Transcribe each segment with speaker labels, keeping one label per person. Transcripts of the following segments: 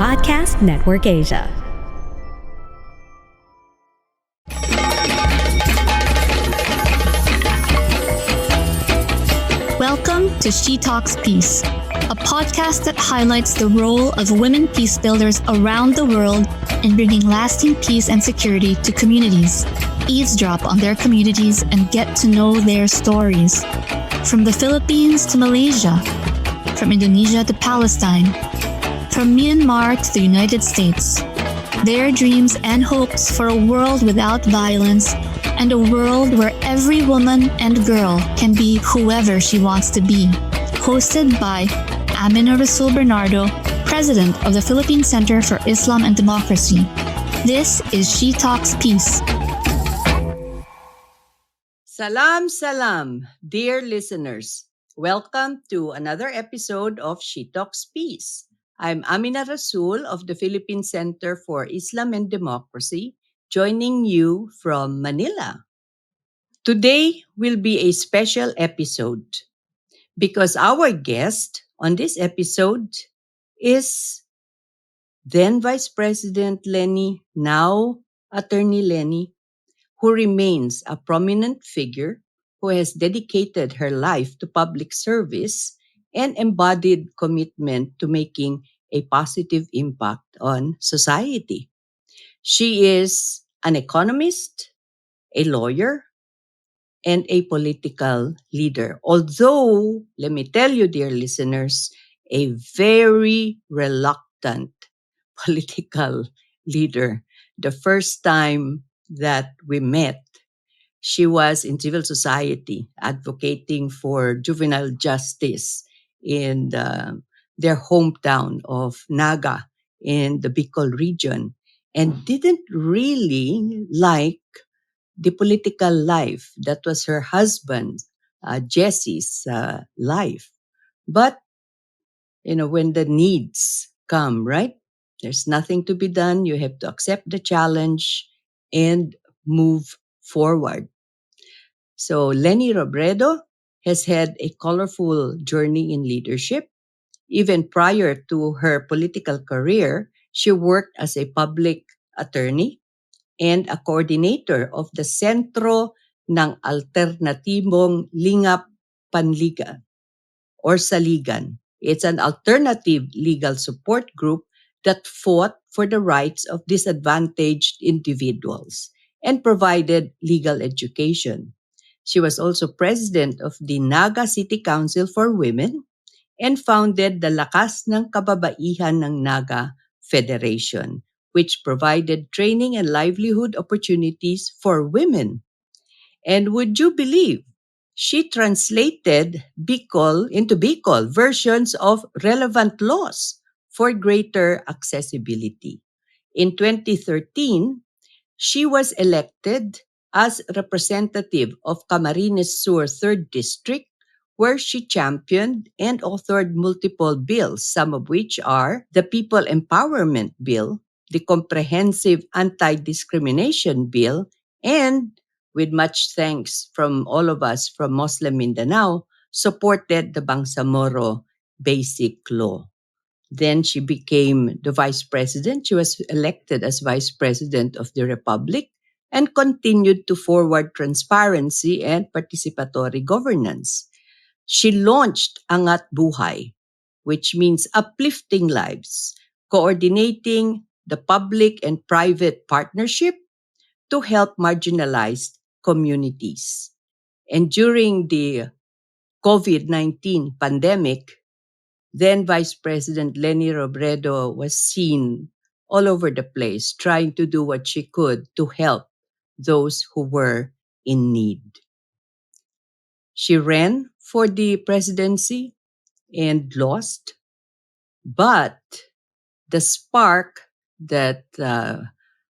Speaker 1: Podcast Network Asia.
Speaker 2: Welcome to She Talks Peace, a podcast that highlights the role of women peace builders around the world in bringing lasting peace and security to communities. Eavesdrop on their communities and get to know their stories. From the Philippines to Malaysia, from Indonesia to Palestine, from Myanmar to the United States. Their dreams and hopes for a world without violence and a world where every woman and girl can be whoever she wants to be. Hosted by Amina Rasul Bernardo, President of the Philippine Center for Islam and Democracy. This is She Talks Peace.
Speaker 3: Salam, dear listeners. Welcome to another episode of She Talks Peace. I'm Amina Rasul of the Philippine Center for Islam and Democracy, joining you from Manila. Today will be a special episode because our guest on this episode is then Vice President Leni, now Attorney Leni, who remains a prominent figure who has dedicated her life to public service and embodied commitment to making a positive impact on society. She is an economist, a lawyer, and a political leader. Although, let me tell you, dear listeners, a very reluctant political leader. The first time that we met, she was in civil society advocating for juvenile justice in their hometown of Naga in the Bicol region and didn't really like the political life. That was her husband, Jesse's life. But, when the needs come, right? There's nothing to be done. You have to accept the challenge and move forward. So Leni Robredo has had a colorful journey in leadership. Even prior to her political career, she worked as a public attorney and a coordinator of the Sentro ng Alternatibong Lingap Panligan or Saligan. It's an alternative legal support group that fought for the rights of disadvantaged individuals and provided legal education. She was also president of the Naga City Council for Women and founded the Lakas ng Kababaihan ng Naga Federation, which provided training and livelihood opportunities for women. And would you believe, she translated Bicol into Bicol versions of relevant laws for greater accessibility. In 2013, she was elected as representative of Camarines Sur 3rd District, where she championed and authored multiple bills, some of which are the People Empowerment Bill, the Comprehensive Anti-Discrimination Bill, and, with much thanks from all of us from Muslim Mindanao, supported the Bangsamoro Basic Law. Then she became the vice president. She was elected as vice president of the Republic and continued to forward transparency and participatory governance. She launched Angat Buhay, which means uplifting lives, coordinating the public and private partnership to help marginalized communities. And during the COVID-19 pandemic, then Vice President Leni Robredo was seen all over the place trying to do what she could to help those who were in need. She ran for the presidency and lost, but the spark that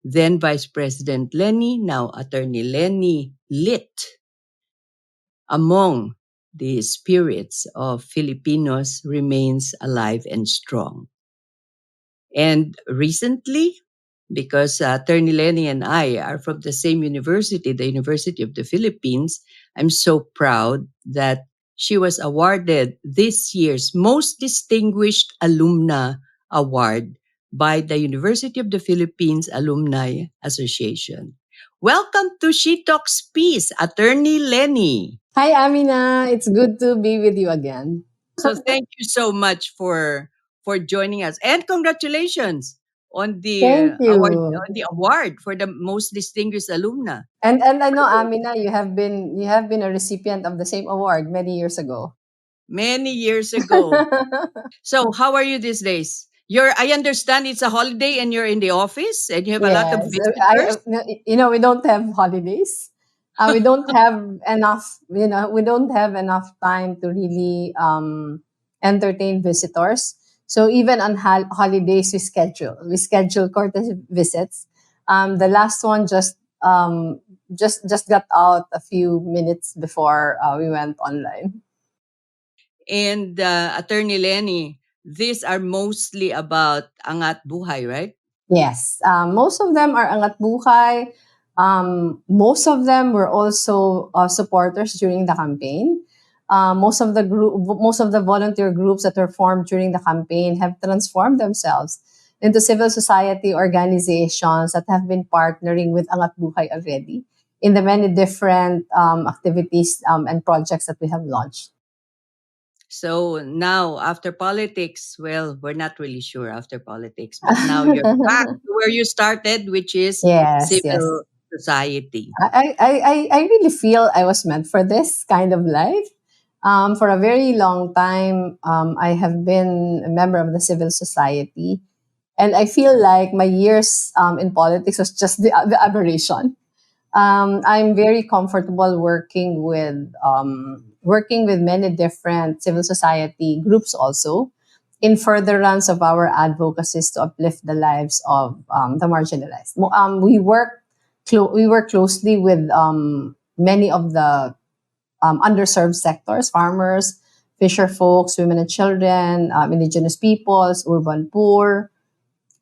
Speaker 3: then Vice President Leni, now Attorney Leni, lit among the spirits of Filipinos remains alive and strong. And recently, because Attorney Leni and I are from the same university, the University of the Philippines, I'm so proud that she was awarded this year's Most Distinguished Alumna Award by the University of the Philippines Alumni Association. Welcome to She Talks Peace, Attorney Leni.
Speaker 4: Hi, Amina. It's good to be with you again.
Speaker 3: So thank you so much for joining us, and congratulations on
Speaker 4: Thank you.
Speaker 3: the award for the most distinguished alumna
Speaker 4: And I know, Amina, you have been a recipient of the same award many years ago.
Speaker 3: many years ago. So how are you these days? I understand it's a holiday and you're in the office and you have a lot of
Speaker 4: Yes,
Speaker 3: visitors.
Speaker 4: we don't have holidays. We don't have enough. We don't have enough time to really entertain visitors. So even on holidays, we schedule courtesy visits. The last one just got out a few minutes before we went online.
Speaker 3: And Attorney Lenny, these are mostly about Angat Buhay, right?
Speaker 4: Yes, most of them are Angat Buhay. Most of them were also supporters during the campaign. Most of the volunteer groups that were formed during the campaign have transformed themselves into civil society organizations that have been partnering with Angat Buhay already in the many different activities and projects that we have launched.
Speaker 3: So now, after politics, well, we're not really sure after politics, but now you're back to where you started, which is
Speaker 4: Yes, yes.
Speaker 3: civil society.
Speaker 4: I really feel I was meant for this kind of life. For a very long time, I have been a member of the civil society, and I feel like my years in politics was just the aberration. I'm very comfortable working with many different civil society groups also in furtherance of our advocacies to uplift the lives of the marginalized. We work closely with many of the underserved sectors: farmers, fisher folks, women and children, indigenous peoples, urban poor.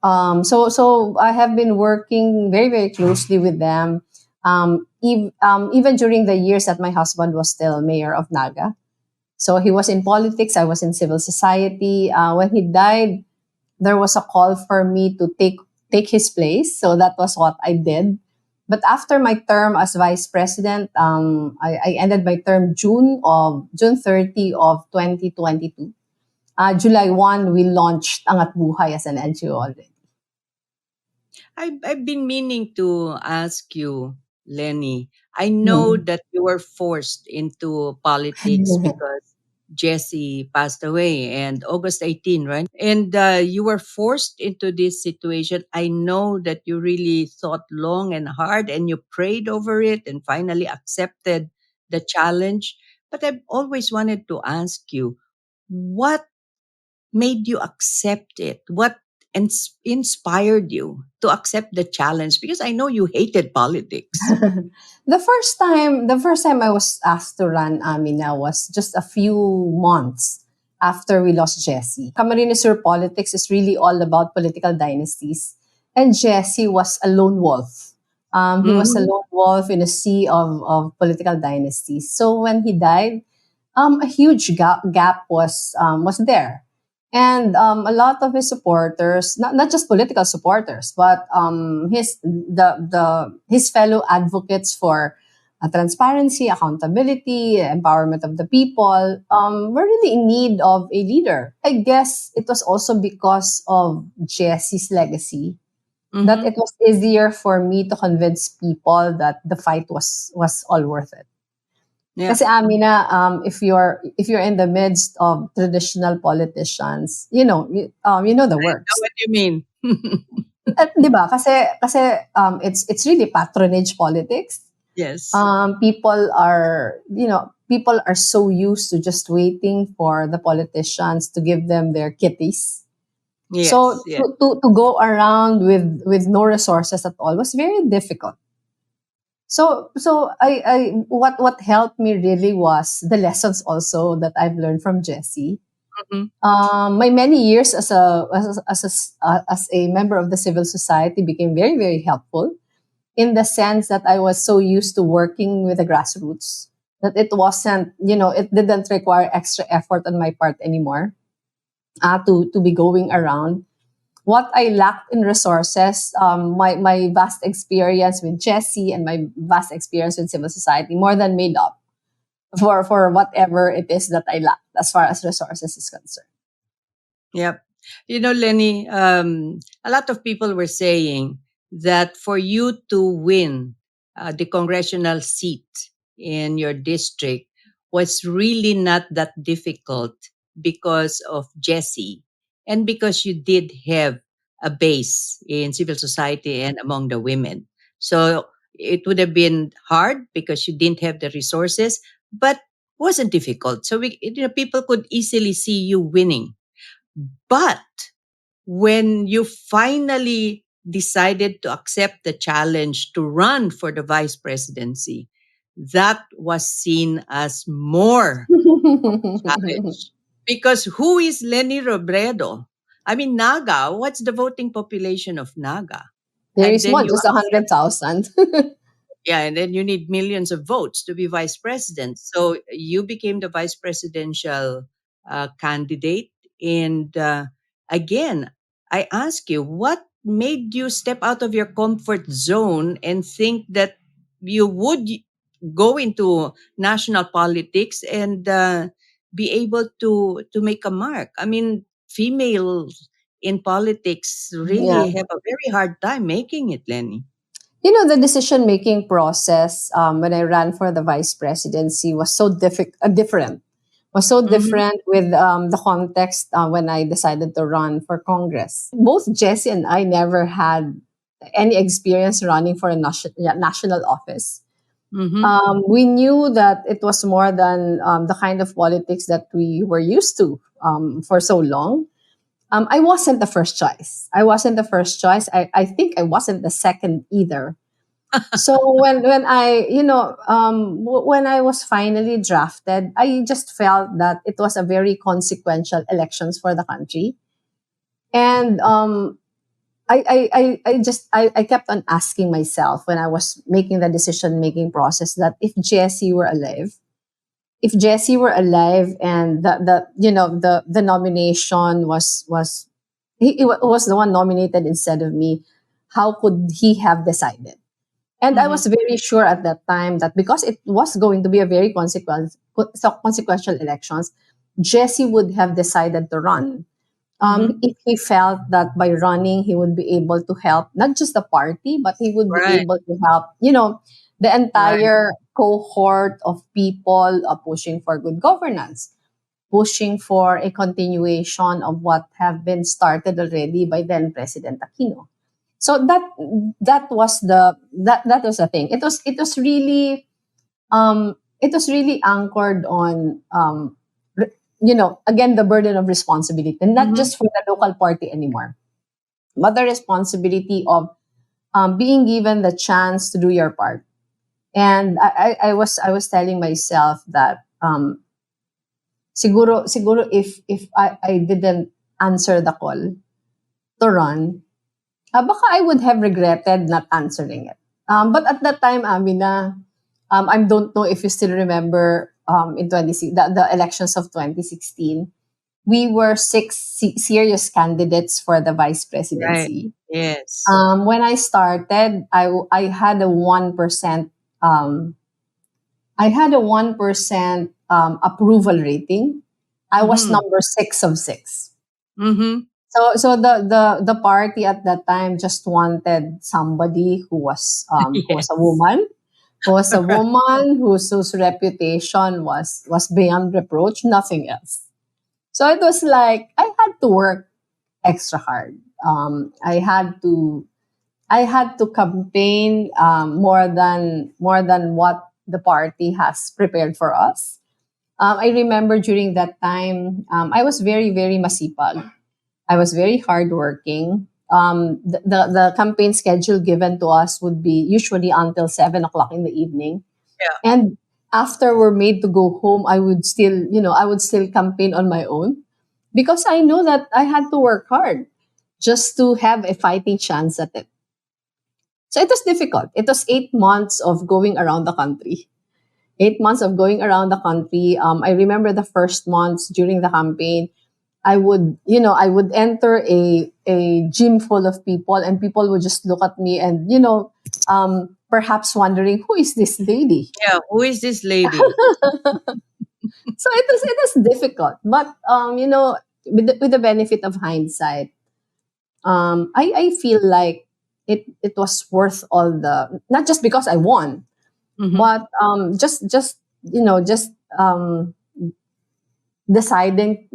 Speaker 4: So I have been working very, very closely with them, even during the years that my husband was still mayor of Naga. So he was in politics, I was in civil society. When he died, there was a call for me to take his place. So that was what I did. But after my term as vice president, I ended my term June 30 of 2022. July 1, we launched Angat Buhay as an NGO already.
Speaker 3: I've been meaning to ask you, Lenny. I know
Speaker 4: Hmm.
Speaker 3: that you were forced into politics because Jesse passed away and August 18, right? And you were forced into this situation. I know that you really thought long and hard and you prayed over it and finally accepted the challenge. But I've always wanted to ask you, what made you accept it? What inspired you to accept the challenge? Because I know you hated politics.
Speaker 4: The first time I was asked to run Amina was just a few months after we lost Jesse. Camarines Sur politics is really all about political dynasties, and Jesse was a lone wolf. He was a
Speaker 3: Mhm.
Speaker 4: lone wolf in a sea of political dynasties. So when he died, a huge gap was there, and a lot of his supporters, not just political supporters, but his fellow advocates for transparency, accountability, empowerment of the people, were really in need of a leader. I guess it was also because of Jesse's legacy that
Speaker 3: Mhm.
Speaker 4: it was easier for me to convince people that the fight was all worth it.
Speaker 3: Yeah.
Speaker 4: Kasi Amina, if you're in the midst of traditional politicians, you know the
Speaker 3: I know
Speaker 4: works.
Speaker 3: what you mean.
Speaker 4: 'Di ba? Kasi it's really patronage politics.
Speaker 3: Yes.
Speaker 4: People are so used to just waiting for the politicians to give them their kitties.
Speaker 3: Yes.
Speaker 4: So
Speaker 3: Yes.
Speaker 4: to go around with no resources at all was very difficult. So what helped me really was the lessons also that I've learned from Jesse.
Speaker 3: Mhm.
Speaker 4: My many years as a member of the civil society became very, very helpful, in the sense that I was so used to working with the grassroots that it didn't require extra effort on my part anymore, to be going around what I lacked in resources, my vast experience with Jesse and my vast experience with civil society more than made up for whatever it is that I lacked as far as resources is concerned.
Speaker 3: Yep. Lenny, a lot of people were saying that for you to win the congressional seat in your district was really not that difficult because of Jesse and because you did have a base in civil society and among the women. So it would have been hard because you didn't have the resources, but wasn't difficult. So people could easily see you winning. But when you finally decided to accept the challenge to run for the vice presidency, that was seen as more challenge. Because who is Leni Robredo? I mean, Naga, what's the voting population of Naga?
Speaker 4: There
Speaker 3: And
Speaker 4: is
Speaker 3: then
Speaker 4: one,
Speaker 3: you
Speaker 4: just 100,000.
Speaker 3: Yeah, and then you need millions of votes to be vice president. So you became the vice presidential candidate. And again, I ask you, what made you step out of your comfort zone and think that you would go into national politics and be able to make a mark? I mean, females in politics
Speaker 4: Yeah.
Speaker 3: really have a very hard time making it, Lenny.
Speaker 4: The decision making process when I ran for the vice presidency was so different. Was so
Speaker 3: Mm-hmm.
Speaker 4: different with the context when I decided to run for Congress. Both Jesse and I never had any experience running for a national office.
Speaker 3: Mm-hmm.
Speaker 4: We knew that it was more than the kind of politics that we were used to for so long. I wasn't the first choice. I think I wasn't the second either. So when I when I was finally drafted, I just felt that it was a very consequential elections for the country, and I kept on asking myself when I was making the decision making process that if Jesse were alive and the nomination was was the one nominated instead of me, how could he have decided? And I
Speaker 3: Mm-hmm.
Speaker 4: was very sure at that time that because it was going to be a very consequential elections, Jesse would have decided to run.
Speaker 3: Mm-hmm.
Speaker 4: If he felt that by running he would be able to help not just the party, but he would be
Speaker 3: Right,
Speaker 4: able to help, the
Speaker 3: right.
Speaker 4: entire cohort of people pushing for good governance, pushing for a continuation of what have been started already by then President Aquino. So that was the thing. It was really anchored on again the burden of responsibility, and not
Speaker 3: Mhm.
Speaker 4: just for the local party anymore, but the responsibility of being given the chance to do your part. And I was telling myself that siguro if I didn't answer the call to run, baka I would have regretted not answering it. But at that time, Amina, I don't know if you still remember in the elections of 2016, we were six serious candidates for the vice
Speaker 3: Right.
Speaker 4: presidency.
Speaker 3: Yes.
Speaker 4: When I started, I had a 1%. I had a 1% approval rating. I was
Speaker 3: Mhm.
Speaker 4: number 6 of 6.
Speaker 3: Mhm.
Speaker 4: So the party at that time just wanted somebody who was a
Speaker 3: Yes.
Speaker 4: woman,
Speaker 3: Right.
Speaker 4: whose reputation was beyond reproach, nothing else. So it was like I had to work extra hard. I had to campaign more than what the party has prepared for us. I remember during that time, I was very very masipag. I was very hardworking. The campaign schedule given to us would be usually until 7 o'clock in the evening,
Speaker 3: Yeah.
Speaker 4: and after we're made to go home, I would still campaign on my own because I know that I had to work hard just to have a fighting chance at it. So it was difficult. It was 8 months of going around the country. 8 months of going around the country. I remember the first months during the campaign, I would enter a gym full of people, and people would just look at me and, perhaps wondering, who is this lady?
Speaker 3: Yeah, who is this lady?
Speaker 4: So it was difficult, but with the benefit of hindsight, I feel like it was worth all the, not just because I won,
Speaker 3: Mhm.
Speaker 4: but just deciding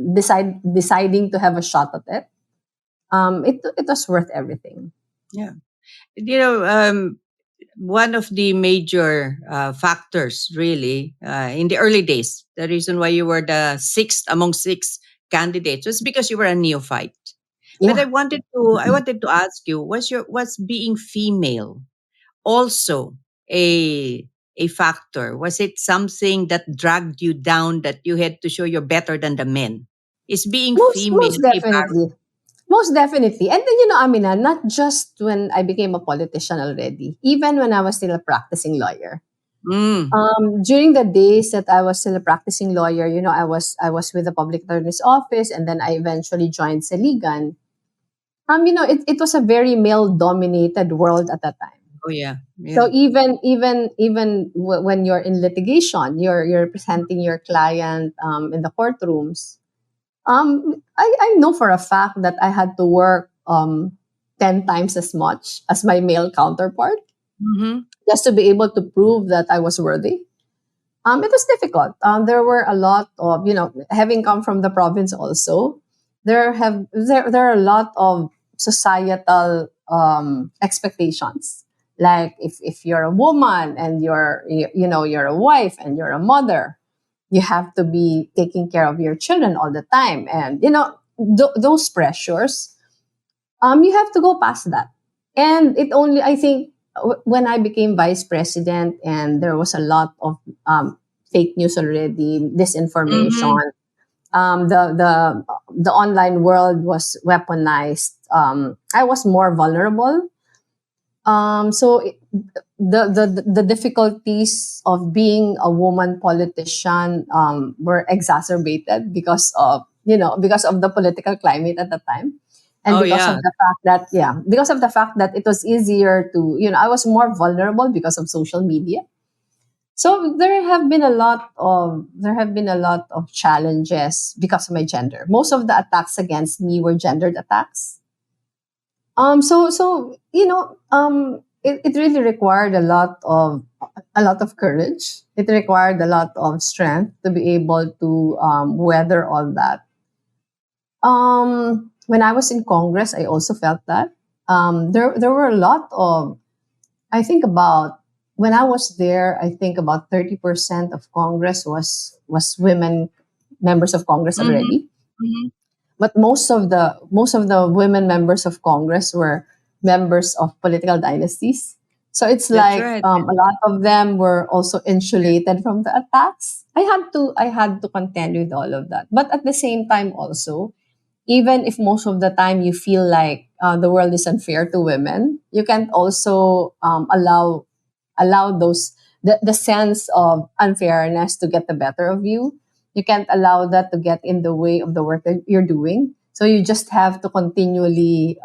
Speaker 4: to have a shot at it. It was worth everything.
Speaker 3: Yeah. You know, one of the major factors, really, in the early days, the reason why you were the sixth among six candidates was because you were a neophyte. But
Speaker 4: Yeah.
Speaker 3: I wanted to ask you, was being female also a a factor? Was it something that dragged you down, that you had to show you're better than the men? Is being
Speaker 4: Most
Speaker 3: female a
Speaker 4: definitely. Most definitely. And then, Amina, not just when I became a politician already, even when I was still a practicing lawyer.
Speaker 3: mm,
Speaker 4: During the days that I was still a practicing lawyer, I was with the public attorney's office, and then I eventually joined Seligan. It was a very male dominated world at that time.
Speaker 3: oh yeah,
Speaker 4: So
Speaker 3: yeah.
Speaker 4: even when you're in litigation, you're presenting your client in the courtrooms. I know for a fact that I had to work 10 times as much as my male counterpart
Speaker 3: Mm-hmm.
Speaker 4: just to be able to prove that I was worthy. It was difficult. There were a lot of, having come from the province also, there are a lot of societal expectations. Like if you're a woman and you're a wife and you're a mother, you have to be taking care of your children all the time, and those pressures, you have to go past that. And it only, I think, when I became vice president and there was a lot of fake news already,
Speaker 3: Mm-hmm.
Speaker 4: disinformation, the online world was weaponized. I was more vulnerable. The difficulties of being a woman politician were exacerbated because of the political climate at the time, and
Speaker 3: Oh yeah.
Speaker 4: because of the fact that it was easier to, I was more vulnerable because of social media. So there have been a lot of challenges because of my gender. Most of the attacks against me were gendered attacks. It really required a lot of courage. It required a lot of strength to be able to weather all that. When I was in Congress, I also felt that there were a lot of, I think about, when I was there, I think about 30% of Congress was women members of Congress
Speaker 3: Mm-hmm.
Speaker 4: already.
Speaker 3: Mm-hmm.
Speaker 4: But most of the women members of Congress were members of political dynasties. So it's
Speaker 3: That's
Speaker 4: like
Speaker 3: right.
Speaker 4: a lot of them were also insulated from the attacks. I had to contend with all of that. But at the same time, also, even if most of the time you feel like the world is unfair to women, you can't also allow the sense of unfairness to get the better of you. You can't allow that to get in the way of the work that you're doing. So you just have to continually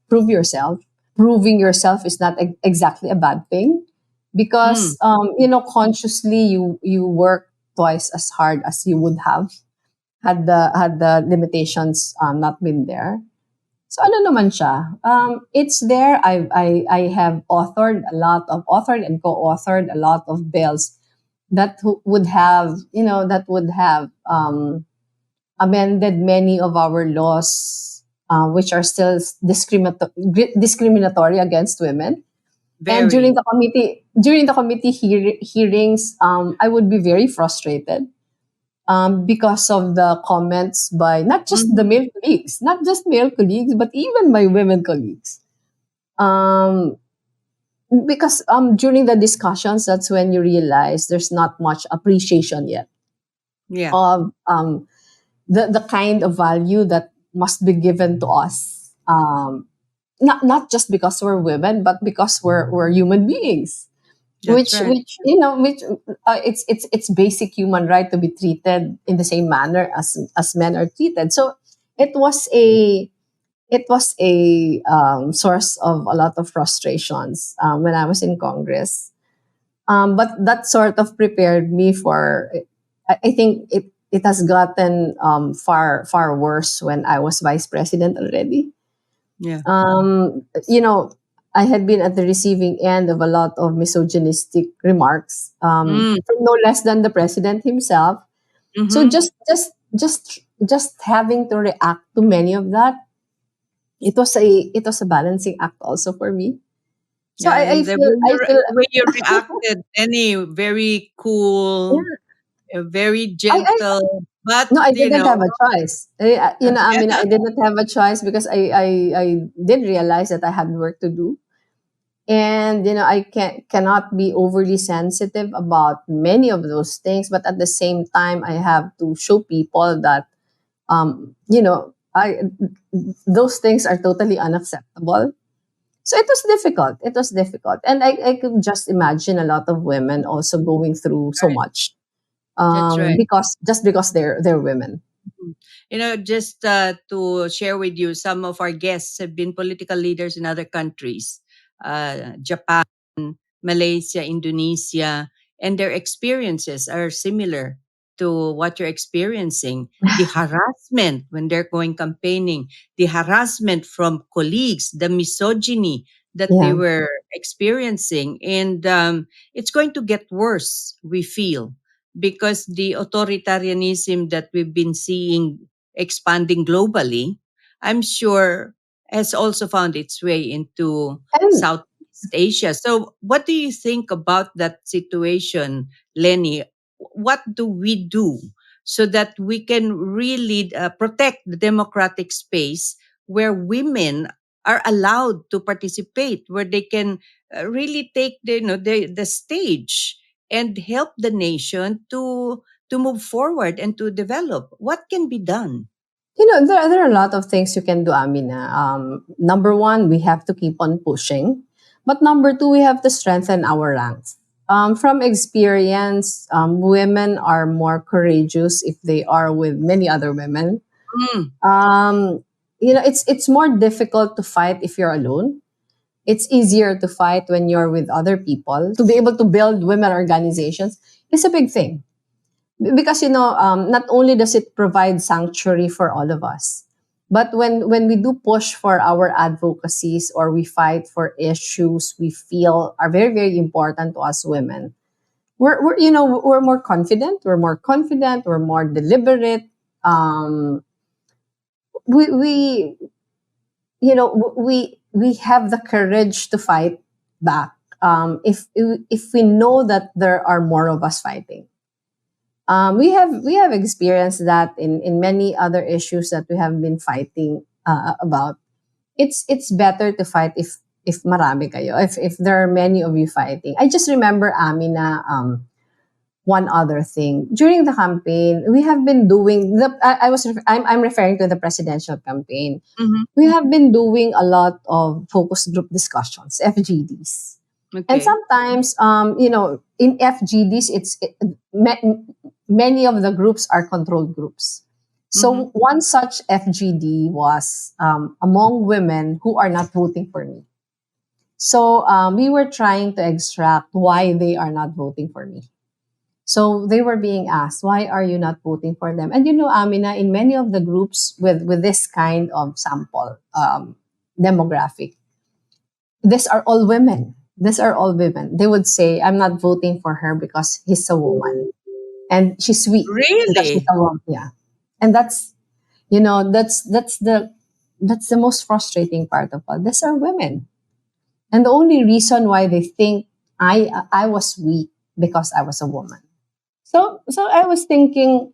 Speaker 4: prove yourself. Proving yourself is not exactly a bad thing,
Speaker 3: Mm.
Speaker 4: because consciously you work twice as hard as you would have had the limitations not been there. So ano naman siya? It's there. I have authored and co-authored a lot of bills that would have amended many of our laws, which are still discriminatory against women. And during
Speaker 3: Very.
Speaker 4: the committee hearings, I would be very frustrated because of the comments by
Speaker 3: Mm-hmm.
Speaker 4: not just male colleagues, but even my women colleagues. Um, because during the discussions, that's when you realize there's not much appreciation yet
Speaker 3: Yeah.
Speaker 4: of the kind of value that must be given to us. Not just because we're women, but because we're human beings,
Speaker 3: That's
Speaker 4: which
Speaker 3: right.
Speaker 4: it's basic human right to be treated in the same manner as men are treated. So it was a source of a lot of frustrations when I was in Congress. But that sort of prepared me for. I think it has gotten far worse when I was vice president already.
Speaker 3: Yeah.
Speaker 4: You know, I had been at the receiving end of a lot of misogynistic remarks
Speaker 3: Mm.
Speaker 4: from no less than the president himself. So
Speaker 3: Mm-hmm.
Speaker 4: just having to react to many of that, it was a balancing act also for me. So
Speaker 3: Yeah, and
Speaker 4: I feel
Speaker 3: the way you reacted, any very cool,
Speaker 4: yeah,
Speaker 3: very
Speaker 4: I
Speaker 3: gentle, but
Speaker 4: no, I
Speaker 3: you
Speaker 4: didn't
Speaker 3: know,
Speaker 4: have a choice. I mean, I didn't have a choice because I did realize that I had work to do. And I cannot be overly sensitive about many of those things, but at the same time I have to show people that I those things are totally unacceptable. So it was difficult, and I could just imagine a lot of women also going through so
Speaker 3: right,
Speaker 4: much
Speaker 3: that's right.
Speaker 4: because they're women.
Speaker 3: Mhm. Just to share with you, some of our guests have been political leaders in other countries, Japan, Malaysia, Indonesia, and their experiences are similar to what you're experiencing. The harassment when they're going campaigning, the harassment from colleagues, the misogyny that they
Speaker 4: Yeah.
Speaker 3: were experiencing. And it's going to get worse, we feel, because the authoritarianism that we've been seeing expanding globally, I'm sure has also found its way into
Speaker 4: And
Speaker 3: Southeast Asia. So, what do you think about that situation, Lenny? What do we do so that we can really protect the democratic space where women are allowed to participate, where they can really take the stage and help the nation to move forward and to develop? What can be done?
Speaker 4: there are a lot of things you can do, Amina. Number one, we have to keep on pushing. But number two, we have to strengthen our ranks. From experience, women are more courageous if they are with many other women.
Speaker 3: Mm,
Speaker 4: Um, it's more difficult to fight if you're alone. It's easier to fight when you're with other people. To be able to build women organizations is a big thing because not only does it provide sanctuary for all of us, but when we do push for our advocacies or we fight for issues we feel are very very important to us women, we're more confident, we're more deliberate. Um we we you know we we have the courage to fight back, if we know that there are more of us fighting. We have experienced that in many other issues that we have been fighting about. It's better to fight if marami kayo, if there are many of you fighting. I just remember, Amina, one other thing during the campaign we have been doing I'm referring to the presidential campaign.
Speaker 3: mhm.
Speaker 4: We have been doing a lot of focus group discussions, FGDs. And
Speaker 3: Okay.
Speaker 4: sometimes, in FGDs, many of the groups are controlled groups.
Speaker 3: Mm-hmm.
Speaker 4: So one such FGD was among women who are not voting for me. So we were trying to extract why they are not voting for me. So they were being asked, why are you not voting for them? And Amina, in many of the groups with this kind of sample demographic, these are all women. These are all women. They would say, I'm not voting for her because he's a woman. And she's weak because she's
Speaker 3: Really?
Speaker 4: a woman. Yeah. And that's the most frustrating part of all. These are women. And the only reason why they think I was weak because I was a woman. So I was thinking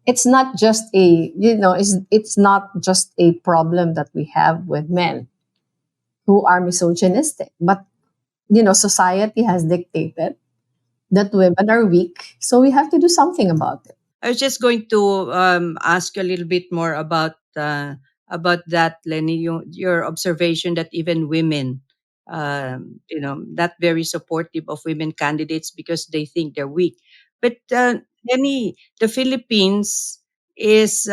Speaker 4: it's not just it's not just a problem that we have with men who are misogynistic, but society has dictated that women are weak, so we have to do something about it.
Speaker 3: I was just going to ask you a little bit more about that, Lenny. Your observation that even women, not very supportive of women candidates because they think they're weak. But Lenny, the Philippines is,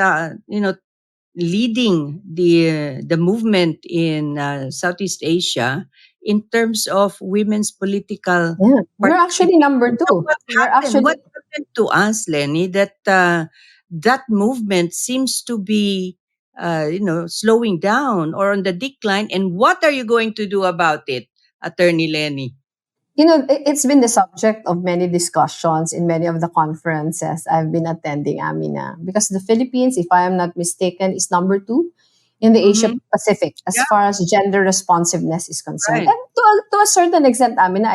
Speaker 3: leading the movement in Southeast Asia in terms of women's political
Speaker 4: Yeah, we're actually number
Speaker 3: participation. So
Speaker 4: two.
Speaker 3: what
Speaker 4: We're
Speaker 3: happened? What
Speaker 4: actually
Speaker 3: happened to us, Lenny? That that movement seems to be, slowing down or on the decline. And what are you going to do about it, Attorney Lenny?
Speaker 4: it's been the subject of many discussions in many of the conferences I've been attending, Amina, because the Philippines, if I am not mistaken, is number two in the Asia
Speaker 3: Mm-hmm.
Speaker 4: Pacific as
Speaker 3: Yeah,
Speaker 4: far as gender responsiveness is concerned.
Speaker 3: right.
Speaker 4: And to a certain extent, Amina,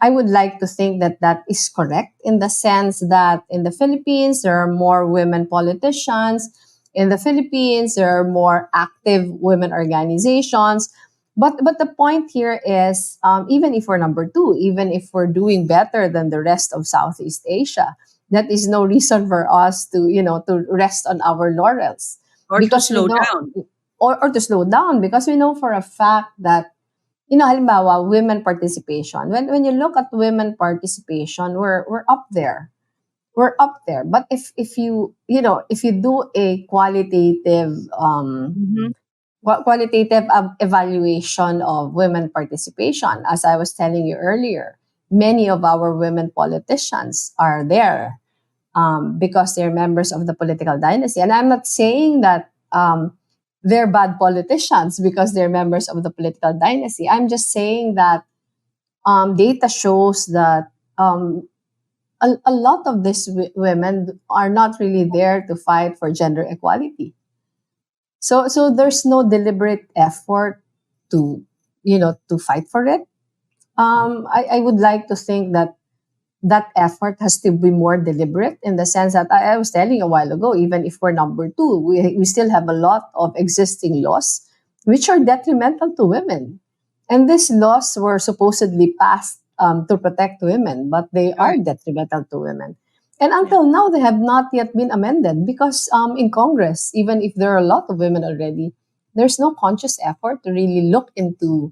Speaker 4: I would like to think that that is correct in the sense that in the Philippines, there are more women politicians. In the Philippines, there are more active women organizations. But the point here is, even if we're number two, even if we're doing better than the rest of Southeast Asia, that is no reason for us to to rest on our laurels,
Speaker 3: Or to
Speaker 4: because we
Speaker 3: slow
Speaker 4: know,
Speaker 3: down.
Speaker 4: or to slow down, because we know for a fact that halimbawa, women participation. When you look at women participation, we're up there. We're up there. But if if you do a
Speaker 3: Mm-hmm.
Speaker 4: qualitative evaluation of women participation, as I was telling you earlier, many of our women politicians are there because they're members of the political dynasty. And I'm not saying that they're bad politicians because they're members of the political dynasty. I'm just saying that data shows that a lot of these women are not really there to fight for gender equality. So there's no deliberate effort to to fight for it. I would like to think that that effort has to be more deliberate, in the sense that I was telling a while ago, even if we're number two, we still have a lot of existing laws which are detrimental to women. And these laws were supposedly passed to protect women, but they are
Speaker 3: Right.
Speaker 4: detrimental to women. And
Speaker 3: Yeah.
Speaker 4: until now, they have not yet been amended because in Congress, even if there are a lot of women already, there's no conscious effort to really look into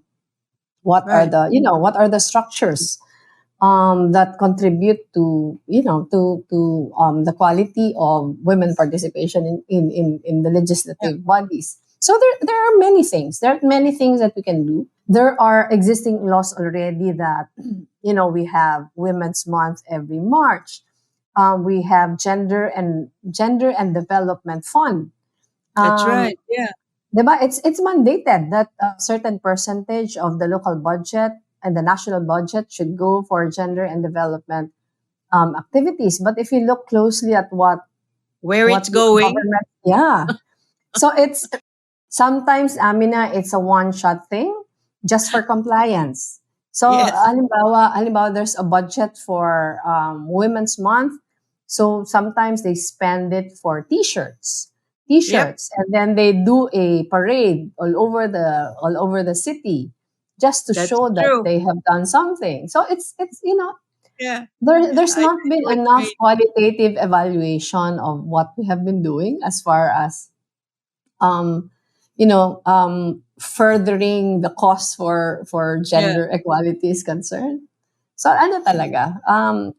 Speaker 3: Right.
Speaker 4: what are the structures that contribute to the quality of women participation in the
Speaker 3: Yeah.
Speaker 4: legislative bodies. So there are many things. There are many things that we can do. There are existing laws already that we have Women's Month every March. We have Gender and Development Fund.
Speaker 3: That's
Speaker 4: Um,
Speaker 3: right. Yeah.
Speaker 4: Diba? It's mandated that a certain percentage of the local budget and the national budget should go for gender and development activities. But if you look closely at
Speaker 3: Where
Speaker 4: what
Speaker 3: it's going.
Speaker 4: government, yeah, so it's sometimes, Amina, it's a one-shot thing just for compliance. So
Speaker 3: Yes.
Speaker 4: halimbawa, there's a budget for Women's Month. So sometimes they spend it for
Speaker 3: Yep.
Speaker 4: t-shirts, and then they do a parade all over the city just to
Speaker 3: That's
Speaker 4: show that
Speaker 3: true.
Speaker 4: they have done something. So it's
Speaker 3: Yeah.
Speaker 4: there's
Speaker 3: I
Speaker 4: not been
Speaker 3: know it's
Speaker 4: enough
Speaker 3: great.
Speaker 4: qualitative evaluation of what we have been doing as far as furthering the cause for
Speaker 3: Yeah.
Speaker 4: gender equality is concerned. So ano talaga,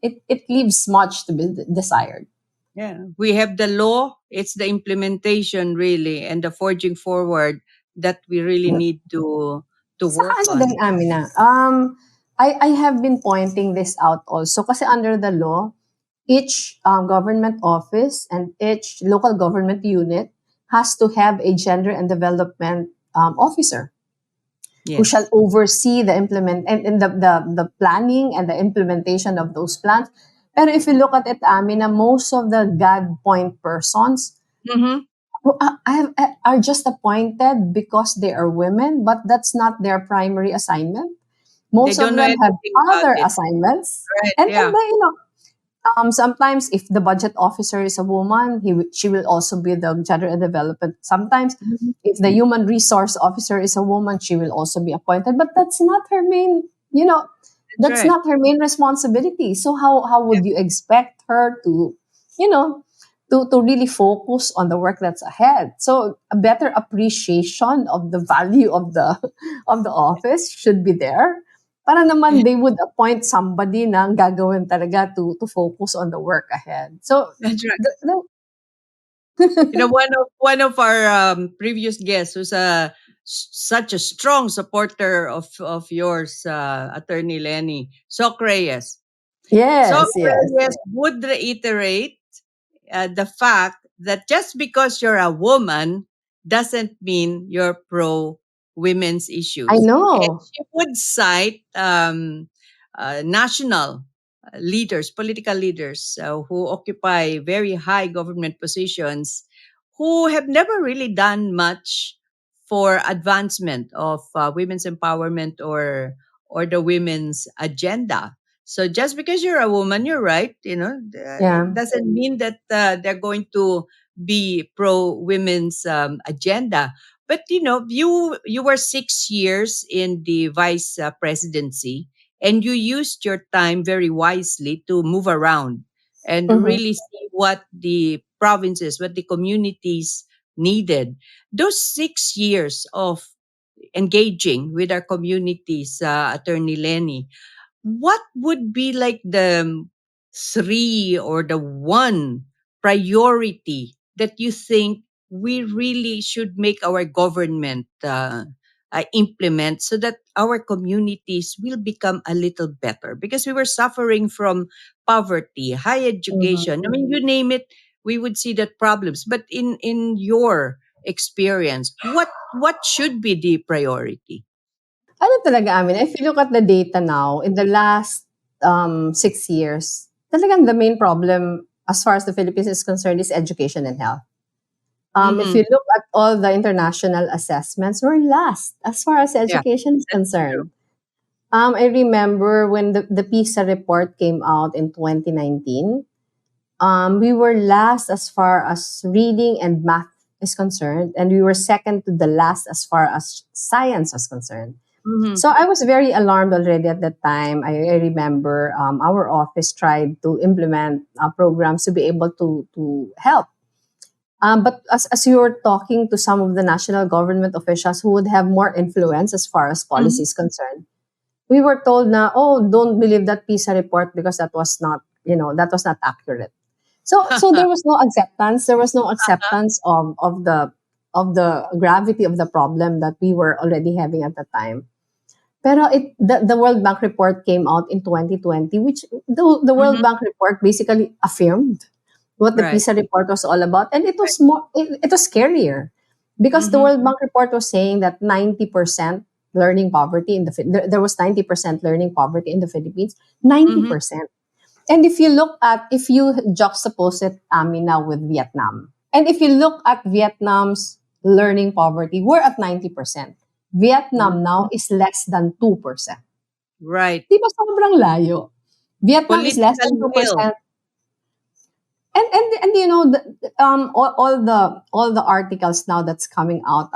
Speaker 4: it leaves much to be desired.
Speaker 3: Yeah. We have the law. It's the implementation really and the forging forward that we really need to
Speaker 4: Saka
Speaker 3: work
Speaker 4: ano din,
Speaker 3: on.
Speaker 4: Amina, I have been pointing this out also kasi under the law, each government office and each local government unit has to have a gender and development officer who shall
Speaker 3: Yes.
Speaker 4: oversee the implement and the planning and the implementation of those plans. Pero if you look at it, Amina, most of the God point persons
Speaker 3: Mm-hmm.
Speaker 4: are just appointed because they are women, but that's not their primary assignment.
Speaker 3: They
Speaker 4: Most of
Speaker 3: don't know
Speaker 4: them have
Speaker 3: anything about
Speaker 4: other
Speaker 3: it.
Speaker 4: assignments,
Speaker 3: Right.
Speaker 4: and
Speaker 3: Yeah.
Speaker 4: they, sometimes if the budget officer is a woman, she will also be the gender and development. Sometimes
Speaker 3: Mhm.
Speaker 4: if the human resource officer is a woman, she will also be appointed. But that's not her main,
Speaker 3: That's right.
Speaker 4: responsibility. So how
Speaker 3: Yeah.
Speaker 4: would you expect her to, you know, to really focus on the work that's ahead? So a better appreciation of the value of the of the office should be there. Para
Speaker 3: Yeah.
Speaker 4: naman they would appoint somebody na ang gagawin talaga to focus on the work ahead. So
Speaker 3: That's right.
Speaker 4: the, the,
Speaker 3: One of our previous guests who's such a strong supporter of yours, Attorney Leni, Soc Reyes. Soc
Speaker 4: Yes, yes.
Speaker 3: Reyes would reiterate the fact that just because you're a woman doesn't mean you're pro women's
Speaker 4: I
Speaker 3: issues. And
Speaker 4: know.
Speaker 3: she would cite national leaders, political leaders who occupy very high government positions who have never really done much for advancement of women's empowerment or the women's agenda. So just because you're a woman, you're right. It
Speaker 4: Yeah.
Speaker 3: doesn't mean that they're going to be pro women's agenda. But you were 6 years in the vice presidency, and you used your time very wisely to move around and
Speaker 4: Mhm.
Speaker 3: really see what the provinces, what the communities needed. Those 6 years of engaging with our communities, Attorney Lenny, what would be like the three or the one priority that you think we really should make our government implement so that our communities will become a little better? Because we were suffering from poverty, high
Speaker 4: Mhm.
Speaker 3: education. I mean, you name it, we would see that problems. But in your experience, what should be the priority?
Speaker 4: Ano talaga, Amin, if you look at the data now, in the last 6 years, talagang the main problem as far as the Philippines is concerned is education and health. If you
Speaker 3: Mm-hmm.
Speaker 4: look at all the international assessments, we're last as far as
Speaker 3: Yeah,
Speaker 4: education is
Speaker 3: that's true.
Speaker 4: concerned. I remember when the PISA report came out in 2019, we were last as far as reading and math is concerned, and we were second to the last as far as science was concerned.
Speaker 3: Mm-hmm.
Speaker 4: So I was very alarmed already at that time. I remember our office tried to implement programs to be able to help. But as you were talking to some of the national government officials who would have more influence as far as
Speaker 3: Mm-hmm.
Speaker 4: policy is concerned, we were told na, oh, don't believe that PISA report because that was not, that was not accurate. So there was no acceptance. There was no acceptance of the gravity of the problem that we were already having at the time. Pero the World Bank report came out in 2020, which the World
Speaker 3: Mm-hmm.
Speaker 4: Bank report basically affirmed what the
Speaker 3: Right.
Speaker 4: PISA report was all about, and it was scarier because the
Speaker 3: Mm-hmm.
Speaker 4: World Bank report was saying that 90% learning poverty in there was 90% learning poverty in the Philippines,
Speaker 3: Mm-hmm.
Speaker 4: 90%. And if you juxtapose it, Amina, with Vietnam, and if you look at Vietnam's learning poverty, we're at 90%. Vietnam now is less than 2%.
Speaker 3: Right.
Speaker 4: Di ba sobrang layo? Vietnam is less
Speaker 3: Political
Speaker 4: than
Speaker 3: will.
Speaker 4: 2%. And all the articles now that's coming out,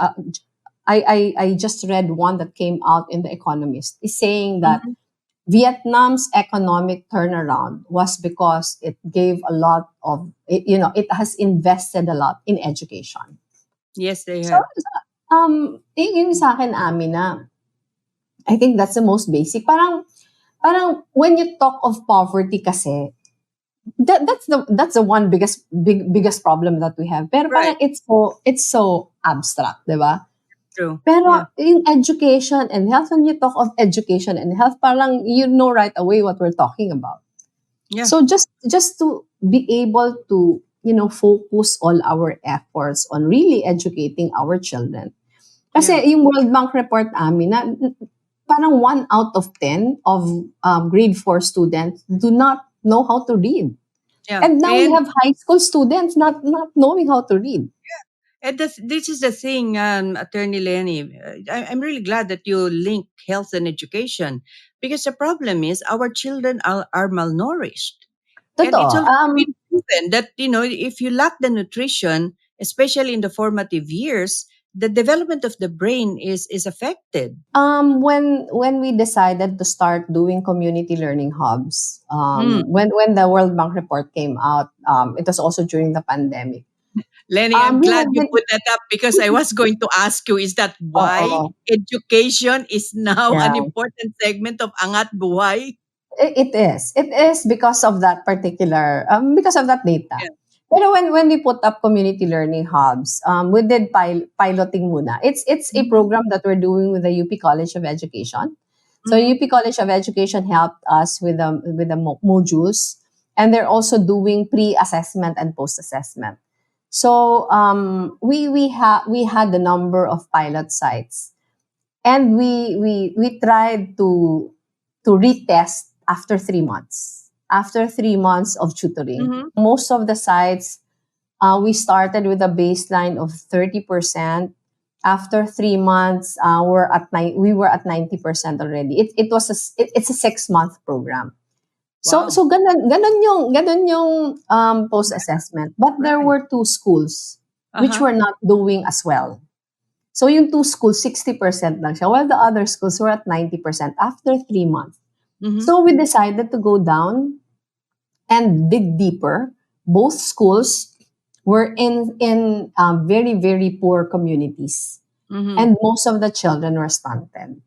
Speaker 4: I just read one that came out in the Economist is saying that
Speaker 3: Mm-hmm.
Speaker 4: Vietnam's economic turnaround was because it gave a lot of it has invested a lot in education.
Speaker 3: Yes, they
Speaker 4: So
Speaker 3: have.
Speaker 4: yun sa akin, Amina, I think that's the most basic. Parang when you talk of poverty kasi, that's the one biggest problem that we have. Pero
Speaker 3: Right.
Speaker 4: parang it's so abstract, 'di ba?
Speaker 3: True. Yeah.
Speaker 4: Pero in education and health, when you talk of education and health, parang you know right away what we're talking about.
Speaker 3: Yeah.
Speaker 4: So just to be able to focus all our efforts on really educating our children.
Speaker 3: Yeah.
Speaker 4: Kasi yung World Bank report amin na parang 1 out of 10 of grade 4 students do not know how to read.
Speaker 3: Yeah.
Speaker 4: And now we
Speaker 3: And
Speaker 4: have high school students not knowing how to read.
Speaker 3: this is the thing, Attorney Lenny. I'm really glad that you link health and education because the problem is our children are malnourished. And
Speaker 4: Totoo.
Speaker 3: it's already been proven that, if you lack the nutrition, especially in the formative years, the development of the brain is affected.
Speaker 4: When we decided to start doing community learning hubs,
Speaker 3: Mm.
Speaker 4: when the World Bank report came out, it was also during the pandemic.
Speaker 3: Lenny, I'm
Speaker 4: We
Speaker 3: glad
Speaker 4: have
Speaker 3: you
Speaker 4: been
Speaker 3: put that up because I was going to ask you, is that why
Speaker 4: Oo,
Speaker 3: education is now
Speaker 4: yeah.
Speaker 3: an important segment of Angat Buhay?
Speaker 4: It is because of that particular because of that data.
Speaker 3: Yeah.
Speaker 4: Pero when we put up community learning hubs, we did piloting muna. It's a
Speaker 3: Mhm.
Speaker 4: program that we're doing with the UP College of Education. So
Speaker 3: Mhm.
Speaker 4: UP College of Education helped us with the modules, and they're also doing pre-assessment and post-assessment. So we had a number of pilot sites, and we tried to retest after 3 months. After 3 months of tutoring,
Speaker 3: Mhm.
Speaker 4: most of the sites, we started with a baseline of 30%. After 3 months, we were at 90% already. It's a 6 month program. So
Speaker 3: Wow.
Speaker 4: ganun yung post assessment. But there
Speaker 3: Right.
Speaker 4: were two schools which
Speaker 3: Uh-huh.
Speaker 4: were not doing as well. So yung two schools, 60% lang siya, while the other schools were at 90% after 3 months.
Speaker 3: Mhm.
Speaker 4: So we decided to go down and dig deeper. Both schools were in very, very poor communities.
Speaker 3: Mhm.
Speaker 4: And most of the children were stunted.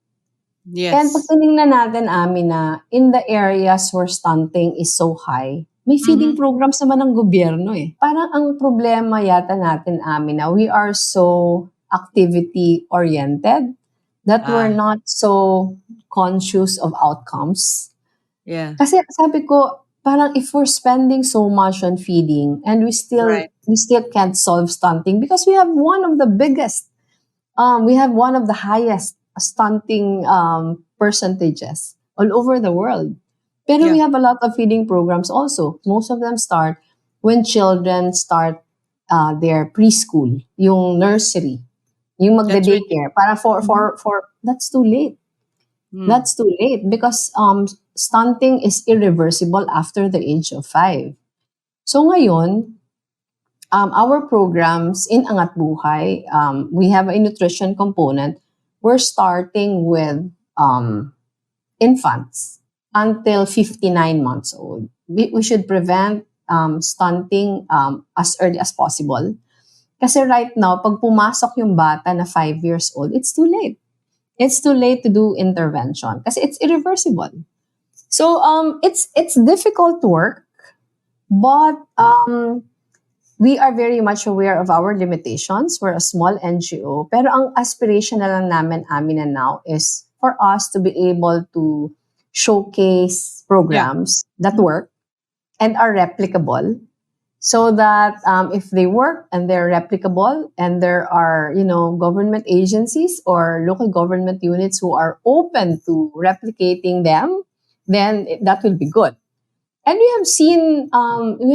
Speaker 4: And pag
Speaker 3: Yes.
Speaker 4: tinignan natin, Amin, na in the areas where stunting is so high, may feeding
Speaker 3: Mhm.
Speaker 4: programs naman ng gobyerno eh. Parang ang problema yata natin, Amin, na we are so activity-oriented that we're
Speaker 3: Ah,
Speaker 4: not so conscious of outcomes.
Speaker 3: yeah.
Speaker 4: Kasi sabi ko, parang if we're spending so much on feeding and
Speaker 3: Right.
Speaker 4: we still can't solve stunting because we have one of the highest stunting percentages all over the world. Pero we
Speaker 3: Yeah.
Speaker 4: have a lot of feeding programs also. Most of them start when children start their preschool, yung nursery, yung
Speaker 3: That's really.
Speaker 4: magde-daycare. Para
Speaker 3: Mhm.
Speaker 4: that's too late.
Speaker 3: Mm.
Speaker 4: That's too late because stunting is irreversible after the age of 5. So ngayon, our programs in Angat Buhay, we have a nutrition component. We're starting with infants until 59 months old. We should prevent stunting as early as possible. Kasi right now, pag pumasok yung bata na 5 years old, it's too late. It's too late to do intervention kasi it's irreversible. So it's difficult work, but we are very much aware of our limitations. We're a small NGO, pero ang aspiration na lang namin amin na now is for us to be able to showcase
Speaker 3: Yeah.
Speaker 4: programs that
Speaker 3: Mhm.
Speaker 4: work and are replicable, so that if they work and they're replicable and there are government agencies or local government units who are open to replicating them, then that will be good. And we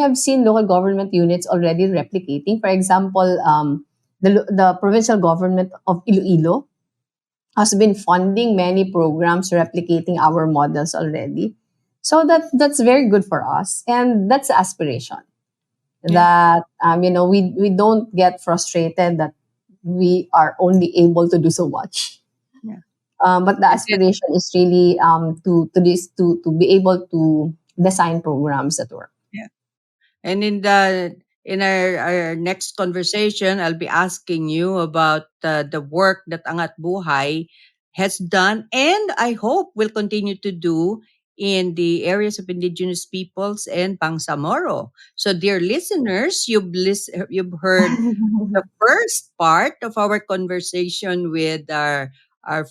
Speaker 4: have seen local government units already replicating. For example, the provincial government of Iloilo has been funding many programs replicating our models already. So that's very good for us, and that's the aspiration
Speaker 3: Yeah.
Speaker 4: that we don't get frustrated that we are only able to do so much.
Speaker 3: Yeah.
Speaker 4: But the
Speaker 3: And then,
Speaker 4: aspiration is really to be able to design programs that work.
Speaker 3: yeah. And in our next conversation, I'll be asking you about the work that Angat Buhay has done, and I hope will continue to do in the areas of indigenous peoples and Bangsamoro. So, dear listeners, you've heard the first part of our conversation with our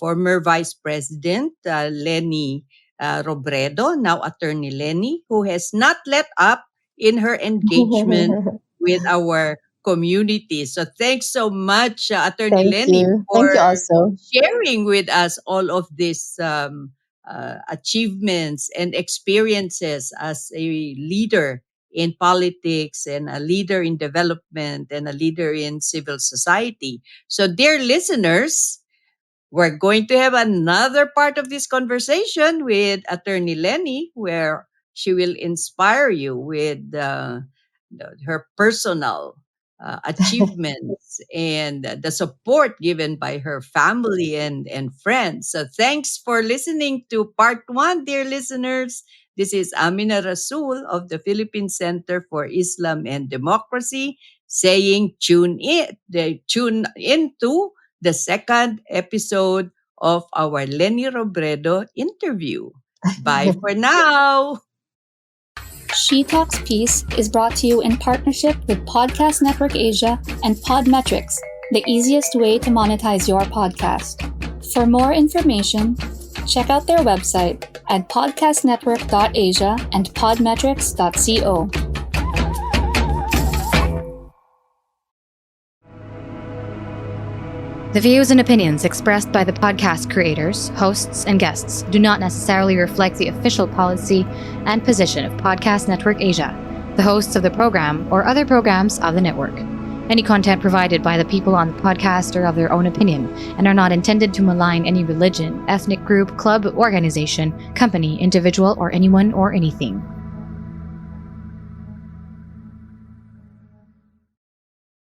Speaker 3: former Vice President, Leni Robredo, now Attorney Leni, who has not let up in her engagement with our community. So thanks so much, Attorney
Speaker 4: Thank
Speaker 3: Leni,
Speaker 4: you.
Speaker 3: for
Speaker 4: Thank you also.
Speaker 3: sharing with us all of these achievements and experiences as a leader in politics and a leader in development and a leader in civil society. So, dear listeners, we're going to have another part of this conversation with Attorney Lenny, where she will inspire you with her personal achievements and the support given by her family and friends. So, thanks for listening to part one, dear listeners. This is Amina Rasul of the Philippine Center for Islam and Democracy saying tune into the second episode of our Leni Robredo interview. Bye for now.
Speaker 2: She Talks Peace is brought to you in partnership with Podcast Network Asia and Podmetrics, the easiest way to monetize your podcast. For more information, check out their website at podcastnetwork.asia and podmetrics.co.
Speaker 5: The views and opinions expressed by the podcast creators, hosts, and guests do not necessarily reflect the official policy and position of Podcast Network Asia, the hosts of the program, or other programs of the network. Any content provided by the people on the podcast are of their own opinion and are not intended to malign any religion, ethnic group, club, organization, company, individual, or anyone or anything.